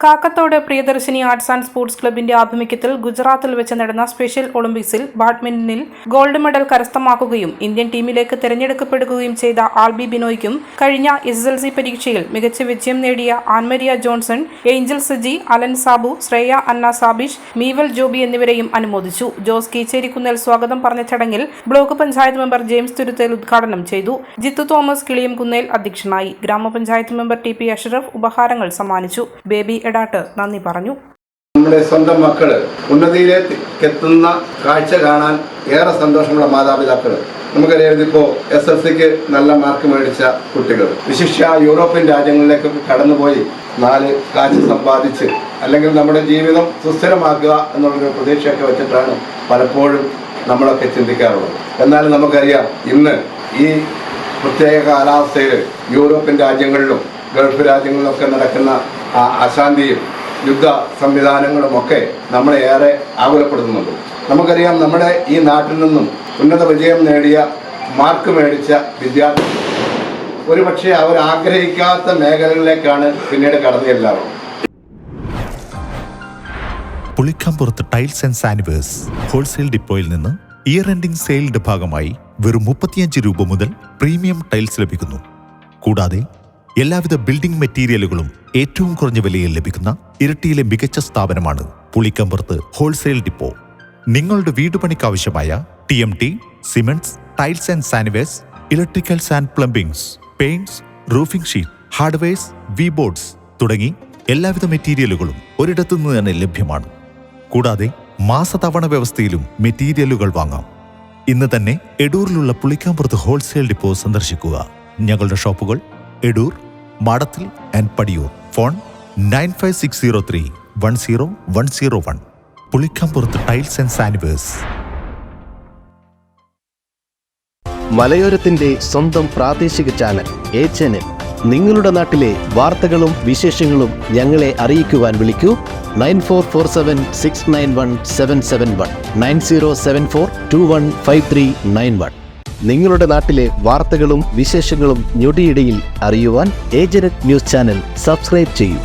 Kakkathode Priyadarshini arts and sports ക്ലബിന്റെ ആഭിമുഖ്യത്തിൽ ഗുജറാത്തിൽ വെച്ച് നടന്ന സ്പെഷ്യൽ ഒളിമ്പിക്സിൽ ബാഡ്മിന്റണിൽ ഗോൾഡ് മെഡൽ കരസ്ഥമാക്കുകയും ഇന്ത്യൻ ടീമിലേക്ക് തെരഞ്ഞെടുക്കപ്പെടുകയും ചെയ്ത ആൽബി ബിനോയ്ക്കും കഴിഞ്ഞ SSLC പരീക്ഷയിൽ മികച്ച വിജയം നേടിയ Annmaria Johnson, Angel Saji, Alan Sabu, Shreya Anna Sabish, Meeval Joby എന്നിവരെയും അനുമോദിച്ചു. ജോസ് കീച്ചേരിക്കുന്നേൽ സ്വാഗതം പറഞ്ഞ ചടങ്ങിൽ block panchayat member James Thuruthel ഉദ്ഘാടനം ചെയ്തു. ജിത്തു തോമസ് കിളിയംകുന്നേൽ അധ്യക്ഷനായി. ഗ്രാമപഞ്ചായത്ത് മെമ്പർ TP അഷ്റഫ് ഉപഹാരങ്ങൾ സമ്മാനിച്ചു. ബേബി എടാട്ട് നന്ദി പറഞ്ഞു. നമ്മുടെ സ്വന്തം മക്കള് ഉന്നതിയിലേക്ക് എത്തുന്ന കാഴ്ച കാണാൻ ഏറെ സന്തോഷമുള്ള മാതാപിതാക്കൾ. നമുക്കറിയാം, ഇതിപ്പോ SSLCക്ക് നല്ല മാർക്ക് മേടിച്ച കുട്ടികൾ, വിശിഷ്യ യൂറോപ്യൻ രാജ്യങ്ങളിലേക്കൊക്കെ കടന്നുപോയി 4 കാശ് സമ്പാദിച്ച് അല്ലെങ്കിൽ നമ്മുടെ ജീവിതം സുസ്ഥിരമാക്കുക എന്നുള്ളൊരു പ്രതീക്ഷയൊക്കെ വെച്ചിട്ടാണ് പലപ്പോഴും നമ്മളൊക്കെ ചിന്തിക്കാറുള്ളത്. എന്നാലും നമുക്കറിയാം, ഇന്ന് ഈ പ്രത്യേക കാലാവസ്ഥയിൽ യൂറോപ്യൻ രാജ്യങ്ങളിലും ഗൾഫ് രാജ്യങ്ങളിലൊക്കെ നടക്കുന്ന അശാന്തിയും യുദ്ധ സംവിധാനങ്ങളുമൊക്കെ നമ്മളെ ഏറെ ആകുലപ്പെടുത്തുന്നുണ്ട്. നമുക്കറിയാം, നമ്മുടെ ഈ നാട്ടിൽ നിന്നും ഉന്നത വിജയം നേടിയ മാർക്ക് മേടിച്ച വിദ്യാർത്ഥികൾ ഒരുപക്ഷെ അവർ ആഗ്രഹിക്കാത്ത മേഖലകളിലേക്കാണ് പിന്നീട് കടന്നു ചെല്ലാറുള്ളത്. പുളിക്കമ്പുറത്ത് ടൈൽസ് ആൻഡ് സാനിവേഴ്സ് ഹോൾസെയിൽ ഡിപ്പോയിൽ നിന്ന് ഇയർ എൻഡിംഗ് സെയിലിന്റെ ഭാഗമായി വെറും 35 രൂപ മുതൽ പ്രീമിയം ടൈൽസ് ലഭിക്കുന്നു. കൂടാതെ എല്ലാവിധ ബിൽഡിംഗ് മെറ്റീരിയലുകളും ഏറ്റവും കുറഞ്ഞ വിലയിൽ ലഭിക്കുന്ന ഇരട്ടിയിലെ മികച്ച സ്ഥാപനമാണ് പുളിക്കമ്പുറത്ത് ഹോൾസെയിൽ ഡിപ്പോ. നിങ്ങളുടെ വീടുപണിക്കാവശ്യമായ TMT, cements, tiles and sanitarywares, electricals and plumbings, paints, roofing sheet, hardwares, boards തുടങ്ങി എല്ലാവിധ മെറ്റീരിയലുകളും ഒരിടത്തു നിന്ന് തന്നെ ലഭ്യമാണ്. കൂടാതെ മാസതവണ വ്യവസ്ഥയിലും മെറ്റീരിയലുകൾ വാങ്ങാം. ഇന്ന് തന്നെ എടൂരിലുള്ള പുളിക്കമ്പുറത്ത് ഹോൾസെയിൽ ഡിപ്പോ സന്ദർശിക്കുക. ഞങ്ങളുടെ ഷോപ്പുകൾ Edoor, Madathil and Padiyoor. Phone 9560310101. Pulikkampurathu tiles and sanitarywares. മലയോരത്തിന്റെ സ്വന്തം പ്രാദേശിക ചാനൽ A-Channel. നിങ്ങളുടെ നാട്ടിലെ വാർത്തകളും വിശേഷങ്ങളും ഞങ്ങളെ അറിയിക്കുവാൻ വിളിക്കൂ. 9447691771 9074215391. നിങ്ങളുടെ നാട്ടിലെ വാർത്തകളും വിശേഷങ്ങളും ഞൊടിയിടയിൽ അറിയുവാൻ A-Channel ന്യൂസ് ചാനൽ സബ്സ്ക്രൈബ് ചെയ്യൂ.